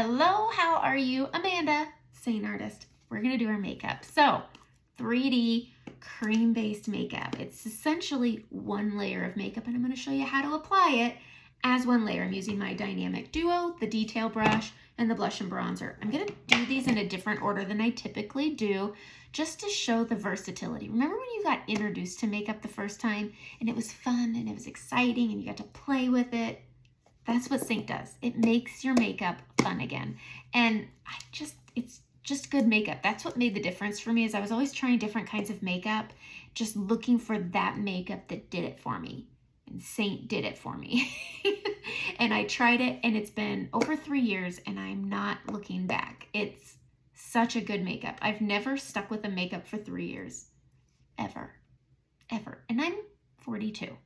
Hello, how are you? Amanda, Seint artist. We're gonna do our makeup. So 3D cream-based makeup. It's essentially one layer of makeup, and I'm gonna show you how to apply it as one layer. I'm using my Dynamic Duo, the detail brush, and the blush and bronzer. I'm gonna do these in a different order than I typically do, just to show the versatility. Remember when you got introduced to makeup the first time, and it was fun, and it was exciting, and you got to play with it? That's what Seint does. It makes your makeup fun again. And it's just good makeup. That's what made the difference for me, is I was always trying different kinds of makeup, just looking for that makeup that did it for me. And Seint did it for me. And I tried it, and it's been over 3 years, and I'm not looking back. It's such a good makeup. I've never stuck with a makeup for 3 years, ever. And I'm 42.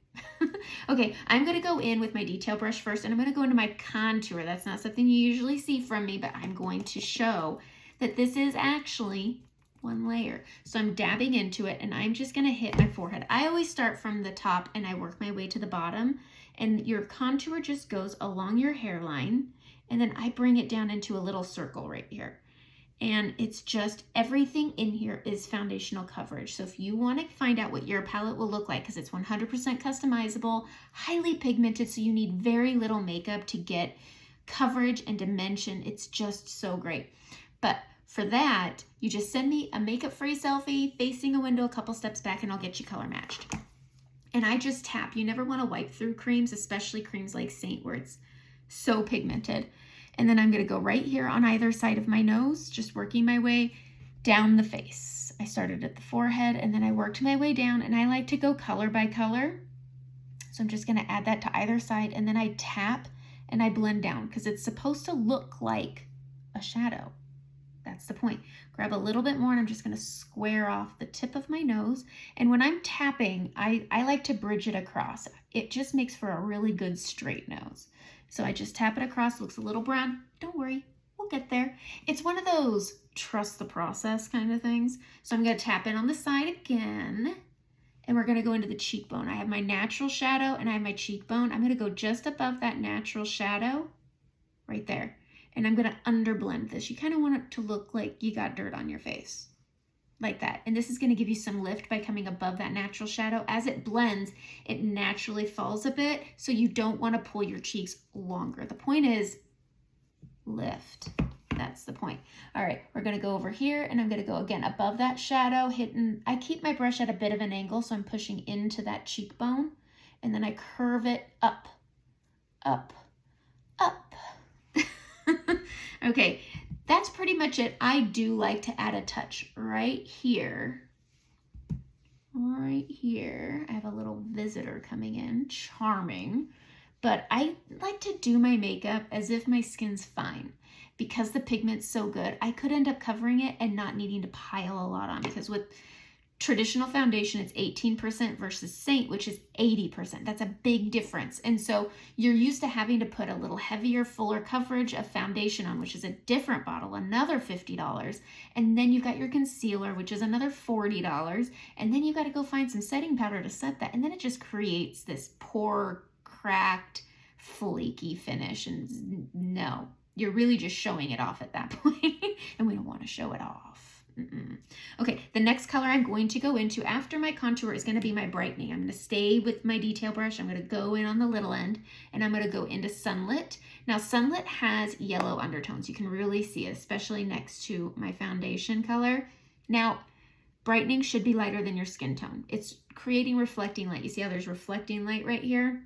Okay, I'm gonna go in with my detail brush first, and I'm gonna go into my contour. That's not something you usually see from me, but I'm going to show that this is actually one layer. So I'm dabbing into it, and I'm just gonna hit my forehead. I always start from the top and I work my way to the bottom, and your contour just goes along your hairline, and then I bring it down into a little circle right here. And it's just, everything in here is foundational coverage. So if you want to find out what your palette will look like, because it's 100% customizable, highly pigmented, so you need very little makeup to get coverage and dimension. It's just so great. But for that, you just send me a makeup-free selfie facing a window a couple steps back, and I'll get you color matched. And I just tap. You never want to wipe through creams, especially creams like Seint, where it's so pigmented. And then I'm going to go right here on either side of my nose, just working my way down the face. I started at the forehead, and then I worked my way down, and I like to go color by color. So I'm just going to add that to either side, and then I tap and I blend down, because it's supposed to look like a shadow. That's the point. Grab a little bit more, and I'm just going to square off the tip of my nose. And when I'm tapping, I like to bridge it across. It just makes for a really good straight nose. So I just tap it across. Looks a little brown. Don't worry, we'll get there. It's one of those trust the process kind of things. So I'm going to tap in on the side again, and we're going to go into the cheekbone. I have my natural shadow, and I have my cheekbone. I'm going to go just above that natural shadow right there. And I'm going to underblend this. You kind of want it to look like you got dirt on your face, like that. And this is going to give you some lift by coming above that natural shadow. As it blends, it naturally falls a bit, so you don't want to pull your cheeks longer. The point is lift. That's the point. All right, we're going to go over here, and I'm going to go again above that shadow, hitting. I keep my brush at a bit of an angle, so I'm pushing into that cheekbone, and then I curve it up, up, up. Okay, that's pretty much it. I do like to add a touch right here. Right here. I have a little visitor coming in. Charming. But I like to do my makeup as if my skin's fine. Because the pigment's so good, I could end up covering it and not needing to pile a lot on. Because with traditional foundation, it's 18% versus Seint, which is 80%. That's a big difference. And so you're used to having to put a little heavier, fuller coverage of foundation on, which is a different bottle, another $50. And then you've got your concealer, which is another $40. And then you've got to go find some setting powder to set that. And then it just creates this poor, cracked, flaky finish. And no, you're really just showing it off at that point. And we don't want to show it off. Okay, the next color I'm going to go into after my contour is going to be my brightening. I'm going to stay with my detail brush. I'm going to go in on the little end, and I'm going to go into Sunlit. Now, Sunlit has yellow undertones. You can really see it, especially next to my foundation color. Now, brightening should be lighter than your skin tone. It's creating reflecting light. You see how there's reflecting light right here?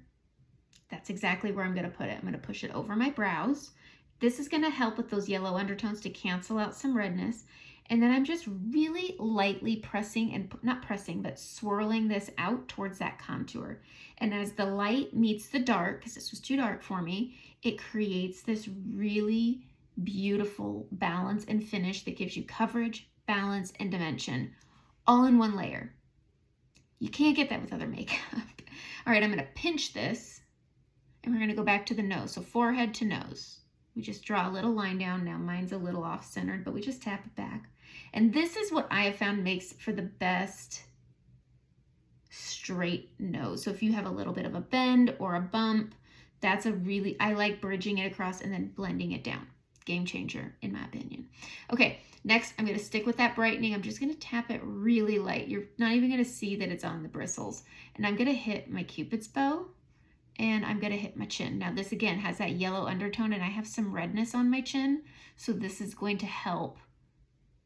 That's exactly where I'm going to put it. I'm going to push it over my brows. This is going to help with those yellow undertones to cancel out some redness. And then I'm just really lightly pressing, and not pressing, but swirling this out towards that contour. And as the light meets the dark, because this was too dark for me, it creates this really beautiful balance and finish that gives you coverage, balance, and dimension all in one layer. You can't get that with other makeup. All right, I'm going to pinch this, and we're going to go back to the nose. So forehead to nose. We just draw a little line down. Now mine's a little off-centered, but we just tap it back. And this is what I have found makes for the best straight nose. So if you have a little bit of a bend or a bump, that's a really, I like bridging it across and then blending it down. game changer in my opinion. Okay, next I'm going to stick with that brightening. I'm just going to tap it really light. You're not even going to see that it's on the bristles. And I'm going to hit my Cupid's bow and I'm going to hit my chin. Now this again has that yellow undertone and I have some redness on my chin. So this is going to help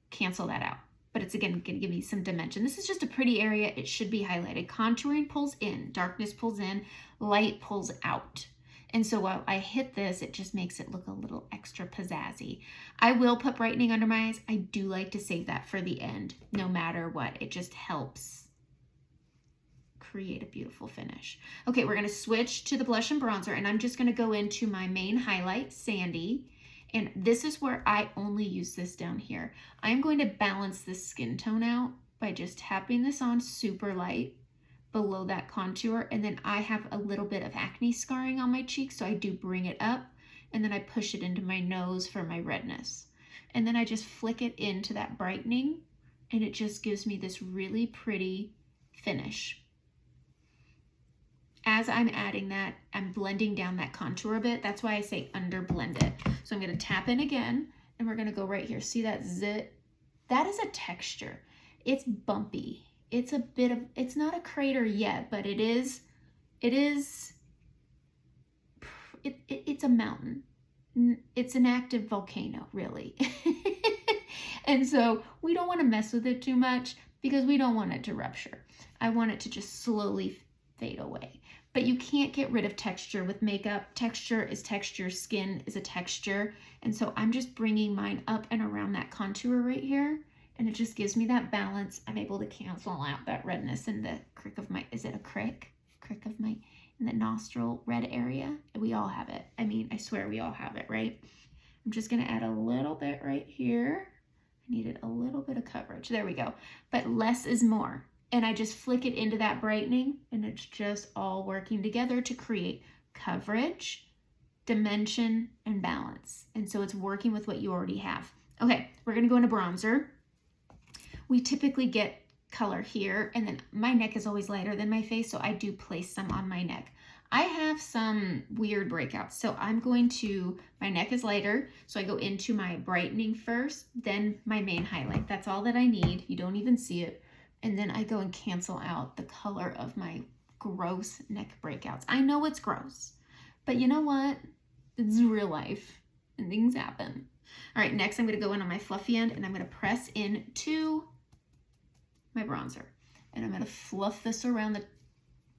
cancel that out. But it's again going to give me some dimension. This is just a pretty area. It should be highlighted. Contouring pulls in, darkness pulls in, light pulls out. And so while I hit this, it just makes it look a little extra pizzazzy. I will put brightening under my eyes. I do like to save that for the end, no matter what. It just helps create a beautiful finish. Okay, we're gonna switch to the blush and bronzer, and I'm just gonna go into my main highlight, Sandy. And this is where I only use this down here. I'm going to balance this skin tone out by just tapping this on super light below that contour, and then I have a little bit of acne scarring on my cheek, so I do bring it up and then I push it into my nose for my redness, and then I just flick it into that brightening and it just gives me this really pretty finish. As I'm adding that, I'm blending down that contour a bit. That's why I say under blend it. So I'm going to tap in again and we're going to go right here. See that zit? That is a texture. It's bumpy. It's a bit of, it's not a crater yet, but it's a mountain. It's an active volcano, really. And so we don't want to mess with it too much because we don't want it to rupture. I want it to just slowly fade away. But you can't get rid of texture with makeup. Texture is texture, skin is a texture. And so I'm just bringing mine up and around that contour right here. And it just gives me that balance. I'm able to cancel out that redness in the crick of my, is it a crick? Crick of my, in the nostril red area. We all have it. I mean, I swear we all have it, right? I'm just gonna add a little bit right here. I needed a little bit of coverage. There we go. But less is more. And I just flick it into that brightening and it's just all working together to create coverage, dimension, and balance. And so it's working with what you already have. Okay, we're gonna go into bronzer. We typically get color here, and then my neck is always lighter than my face, so I do place some on my neck. I have some weird breakouts, so I'm going to, my neck is lighter, so I go into my brightening first, then my main highlight. That's all that I need. You don't even see it. And then I go and cancel out the color of my gross neck breakouts. I know it's gross, but you know what? It's real life and things happen. All right, next I'm gonna go in on my fluffy end and I'm gonna press into my bronzer. And I'm gonna fluff this around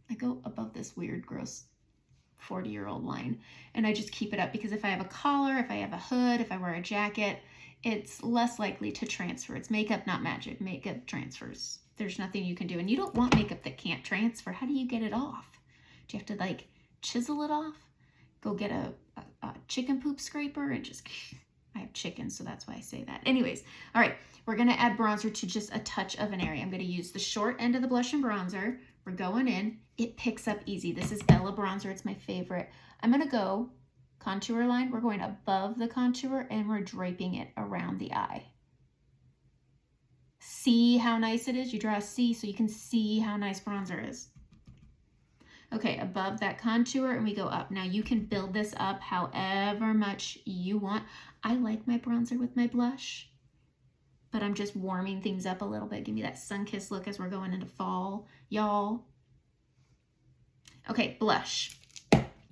I go above this weird, gross 40-year-old line. And I just keep it up because if I have a collar, if I have a hood, if I wear a jacket, it's less likely to transfer. It's makeup, not magic. Makeup transfers. There's nothing you can do. And you don't want makeup that can't transfer. How do you get it off? Do you have to like chisel it off? Go get a chicken poop scraper and just, I have chickens, so that's why I say that. Anyways, all right, we're gonna add bronzer to just a touch of an area. I'm gonna use the short end of the blush and bronzer. We're going in. It picks up easy. This is Bella bronzer. It's my favorite. I'm gonna go contour line. We're going above the contour and we're draping it around the eye. See how nice it is? You draw a C so you can see how nice bronzer is. Okay, above that contour and we go up. Now you can build this up however much you want. I like my bronzer with my blush, but I'm just warming things up a little bit. Give me that sun-kissed look as we're going into fall, y'all. Okay, blush.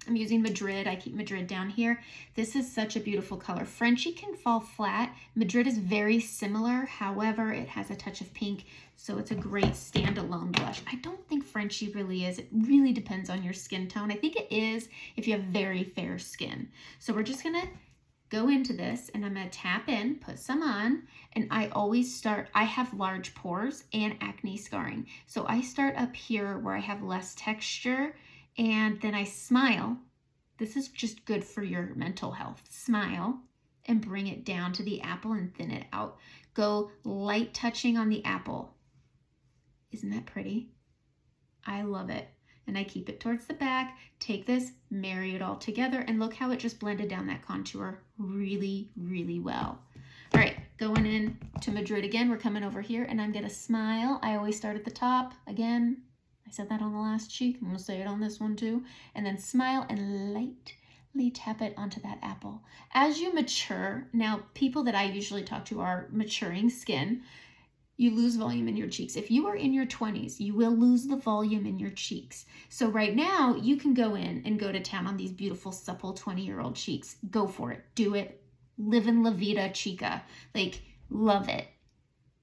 I'm using Madrid. I keep Madrid down here. This is such a beautiful color. Frenchie can fall flat. Madrid is very similar. However, it has a touch of pink, so it's a great standalone blush. I don't think Frenchie really is. It really depends on your skin tone. I think it is if you have very fair skin. So we're just gonna go into this and I'm gonna tap in, put some on, and I always start, I have large pores and acne scarring. So I start up here where I have less texture, and then I smile. This is just good for your mental health. Smile and bring it down to the apple and thin it out. Go light touching on the apple. Isn't that pretty? I love it. And I keep it towards the back, take this, marry it all together, and look how it just blended down that contour really, really well. All right, going in to Madrid again. We're coming over here and I'm gonna smile. I always start at the top I said that on the last cheek. I'm gonna say it on this one too. And then smile and tap it onto that apple. As you mature, now people that I usually talk to are maturing skin, you lose volume in your cheeks. If you are in your 20s, you will lose the volume in your cheeks. So right now, you can go in and go to town on these beautiful, supple 20-year-old cheeks. Go for it. Do it. Live in La Vida Chica. Like, love it.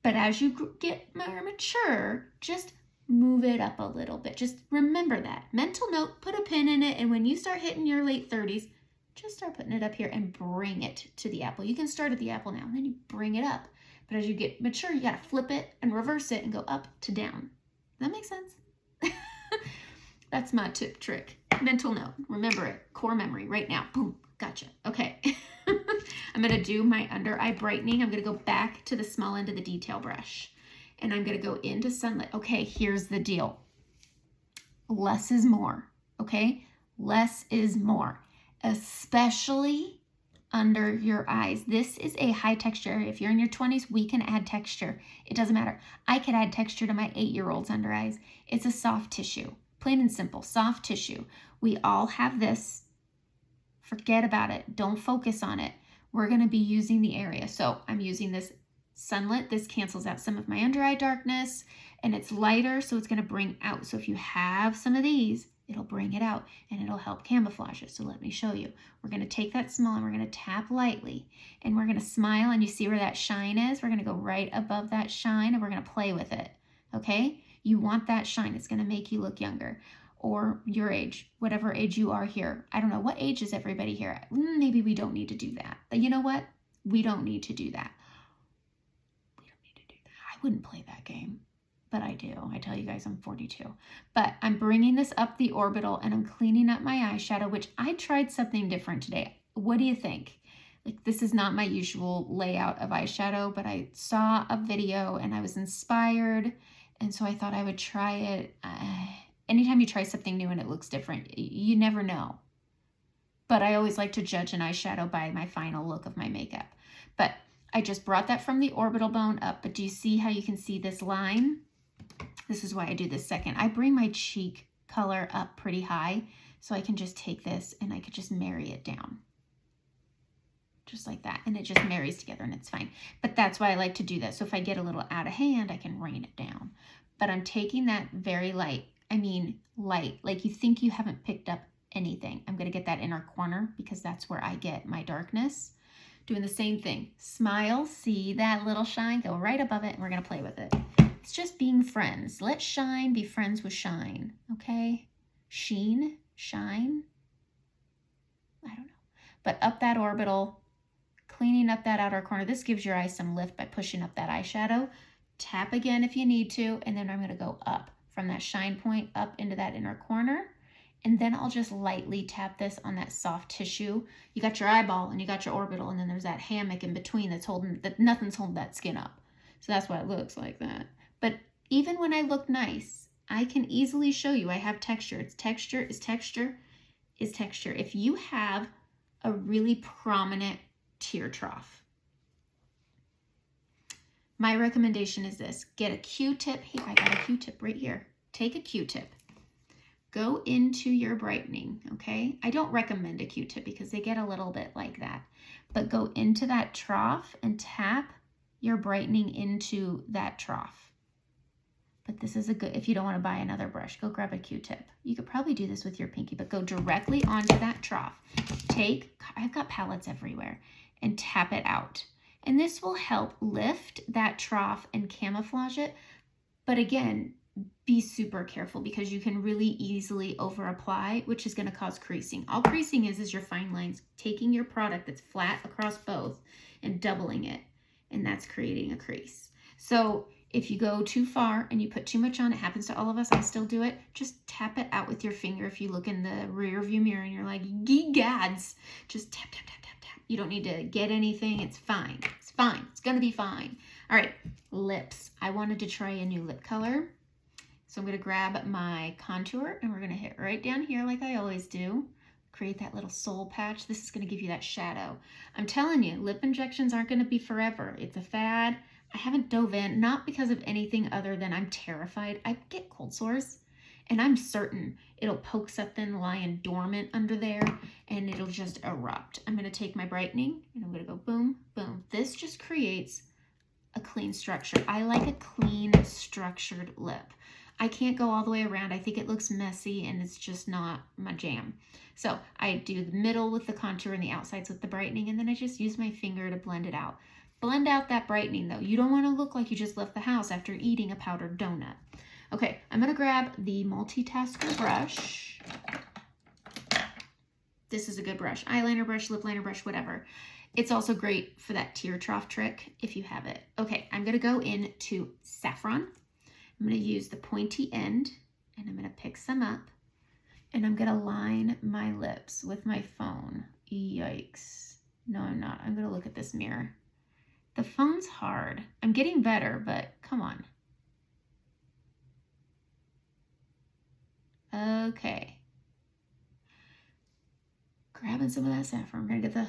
But as you get more mature, just move it up a little bit. Just remember that. Mental note, put a pin in it, and when you start hitting your late 30s, just start putting it up here and bring it to the apple. You can start at the apple now, and then you bring it up. But as you get mature, you got to flip it and reverse it and go up to down. Does that make sense? That's my tip trick. Mental note. Remember it. Core memory right now. Boom. Gotcha. Okay. I'm going to do my under eye brightening. I'm going to go back to the small end of the detail brush. And I'm going to go into sunlight. Okay, here's the deal. Less is more. Okay? Less is more. Especially under your eyes. This is a high texture area. If you're in your 20s, we can add texture. It doesn't matter. I could add texture to my 8-year-old's under eyes. It's a soft tissue. Plain and simple, soft tissue. We all have this. Forget about it. Don't focus on it. We're going to be using the area. So I'm using this sunlit. This cancels out some of my under eye darkness, and it's lighter, so it's going to bring out. So if you have some of these, it'll bring it out and it'll help camouflage it. So let me show you. We're going to take that small and we're going to tap lightly, and we're going to smile, and you see where that shine is? We're going to go right above that shine, and we're going to play with it. Okay? You want that shine. It's going to make you look younger, or your age, whatever age you are here. I don't know. What age is everybody here at? Maybe we don't need to do that. But you know what? We don't need to do that. We don't need to do that. I wouldn't play that game. But I do. I tell you guys I'm 42. But I'm bringing this up the orbital, and I'm cleaning up my eyeshadow, which I tried something different today. What do you think? Like, this is not my usual layout of eyeshadow, but I saw a video and I was inspired, and so I thought I would try it. Anytime you try something new and it looks different, you never know. But I always like to judge an eyeshadow by my final look of my makeup. But I just brought that from the orbital bone up. But do you see how you can see this line? This is why I do this second. I bring my cheek color up pretty high, so I can just take this and I could just marry it down. Just like that. And it just marries together and it's fine. But that's why I like to do that. So if I get a little out of hand, I can rein it down. But I'm taking that very light. I mean light. Like you think you haven't picked up anything. I'm going to get that inner corner because that's where I get my darkness. Doing the same thing. Smile. See that little shine? Go right above it and we're going to play with it. It's just being friends. Let shine be friends with shine. Okay? Sheen, shine. I don't know. But up that orbital, cleaning up that outer corner. This gives your eye some lift by pushing up that eyeshadow. Tap again if you need to. And then I'm going to go up from that shine point up into that inner corner. And then I'll just lightly tap this on that soft tissue. You got your eyeball and you got your orbital. And then there's that hammock in between that's holding, that nothing's holding that skin up. So that's why it looks like that. But even when I look nice, I can easily show you I have texture. It's texture is texture is texture. If you have a really prominent tear trough, my recommendation is this. Get a Q-tip. Here, I got a Q-tip right here. Take a Q-tip. Go into your brightening, okay? I don't recommend a Q-tip because they get a little bit like that. But go into that trough and tap your brightening into that trough. But this is a good, if you don't want to buy another brush, go grab a Q-tip. You could probably do this with your pinky, but go directly onto that trough. I've got palettes everywhere, and tap it out. And this will help lift that trough and camouflage it. But again, be super careful because you can really easily over apply, which is going to cause creasing. All creasing is your fine lines, taking your product that's flat across both and doubling it. And that's creating a crease. So if you go too far and you put too much on, it happens to all of us, I still do it, just tap it out with your finger. If you look in the rear view mirror and you're like, ye gads, just tap, tap, tap, tap, tap. You don't need to get anything. It's fine. It's fine. It's going to be fine. All right, lips. I wanted to try a new lip color. So I'm going to grab my contour and we're going to hit right down here like I always do. Create that little soul patch. This is going to give you that shadow. I'm telling you, lip injections aren't going to be forever. It's a fad. I haven't dove in, not because of anything other than I'm terrified. I get cold sores. And I'm certain it'll poke something lying dormant under there and it'll just erupt. I'm going to take my brightening and I'm going to go boom, boom. This just creates a clean structure. I like a clean, structured lip. I can't go all the way around. I think it looks messy and it's just not my jam. So I do the middle with the contour and the outsides with the brightening, and then I just use my finger to blend it out. Blend out that brightening though. You don't want to look like you just left the house after eating a powdered donut. Okay, I'm going to grab the multitasker brush. This is a good brush. Eyeliner brush, lip liner brush, whatever. It's also great for that tear trough trick if you have it. Okay, I'm going to go into Saffron. I'm going to use the pointy end and I'm going to pick some up and I'm going to line my lips with my phone. Yikes. No, I'm not. I'm going to look at this mirror. The phone's hard. I'm getting better, but come on. Okay. Grabbing some of that saffron. I'm going to get the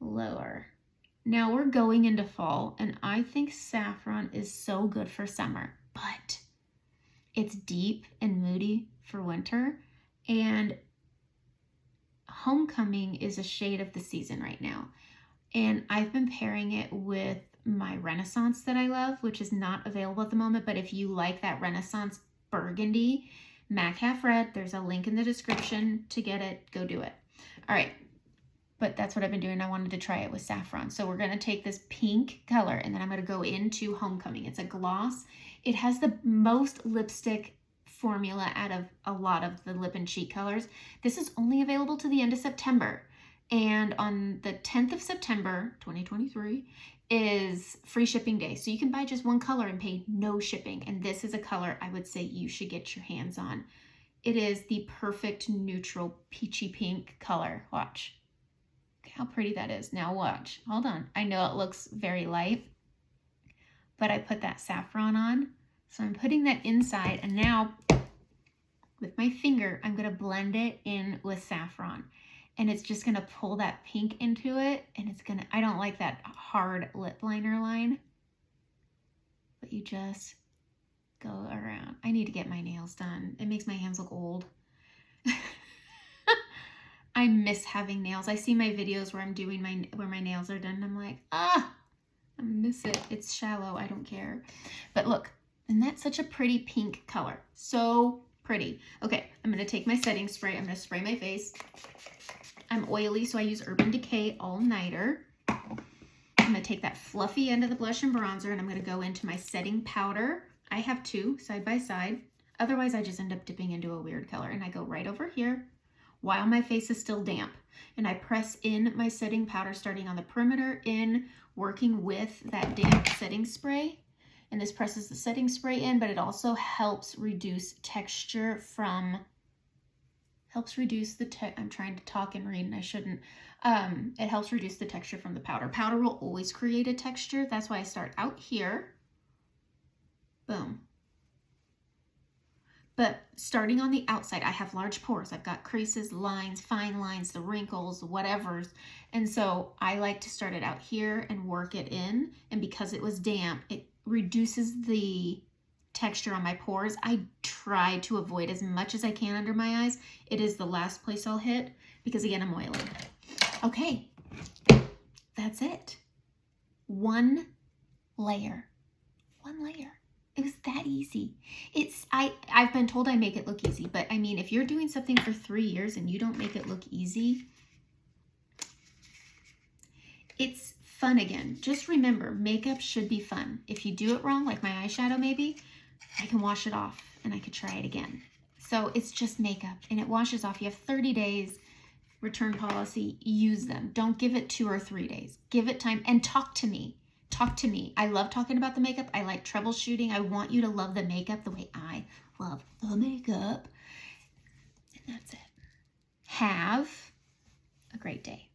lower. Now we're going into fall, and I think saffron is so good for summer, but it's deep and moody for winter, and Homecoming is a shade of the season right now. And I've been pairing it with my Renaissance that I love, which is not available at the moment, but if you like that Renaissance burgundy, MAC Half Red, there's a link in the description to get it. Go do it. All right. But that's what I've been doing. I wanted to try it with saffron. So we're going to take this pink color and then I'm going to go into Homecoming. It's a gloss. It has the most lipstick formula out of a lot of the lip and cheek colors. This is only available to the end of September. And on the 10th of September, 2023, is free shipping day. So you can buy just one color and pay no shipping. And this is a color I would say you should get your hands on. It is the perfect neutral peachy pink color. Watch. Look how pretty that is. Now watch. Hold on. I know it looks very light, but I put that saffron on. So I'm putting that inside, and now with my finger, I'm going to blend it in with saffron. And it's just going to pull that pink into it, and it's going to, I don't like that hard lip liner line, but you just go around. I need to get my nails done. It makes my hands look old. I miss having nails. I see my videos where I'm doing where my nails are done, and I'm like, I miss it. It's shallow. I don't care. But look, and that's such a pretty pink color. So pretty. Okay, I'm going to take my setting spray. I'm going to spray my face. I'm oily, so I use Urban Decay All Nighter. I'm going to take that fluffy end of the blush and bronzer, and I'm going to go into my setting powder. I have two side by side. Otherwise, I just end up dipping into a weird color. And I go right over here while my face is still damp. And I press in my setting powder, starting on the perimeter in, working with that damp setting spray. And this presses the setting spray in, but it also helps reduce texture from, I'm trying to talk and read and I shouldn't. It helps reduce the texture from the powder. Powder will always create a texture. That's why I start out here. Boom. But starting on the outside, I have large pores. I've got creases, lines, fine lines, the wrinkles, whatever's. And so I like to start it out here and work it in. And because it was damp, it reduces the texture on my pores. I try to avoid as much as I can under my eyes. It is the last place I'll hit because again, I'm oily. Okay, that's it. One layer. It was that easy. I've been told I make it look easy, but I mean, if you're doing something for 3 years and you don't make it look easy, it's fun again. Just remember, makeup should be fun. If you do it wrong, like my eyeshadow maybe, I can wash it off and I could try it again. So it's just makeup and it washes off. You have 30 days return policy. Use them. Don't give it 2 or 3 days. Give it time and talk to me. Talk to me. I love talking about the makeup. I like troubleshooting. I want you to love the makeup the way I love the makeup. And that's it. Have a great day.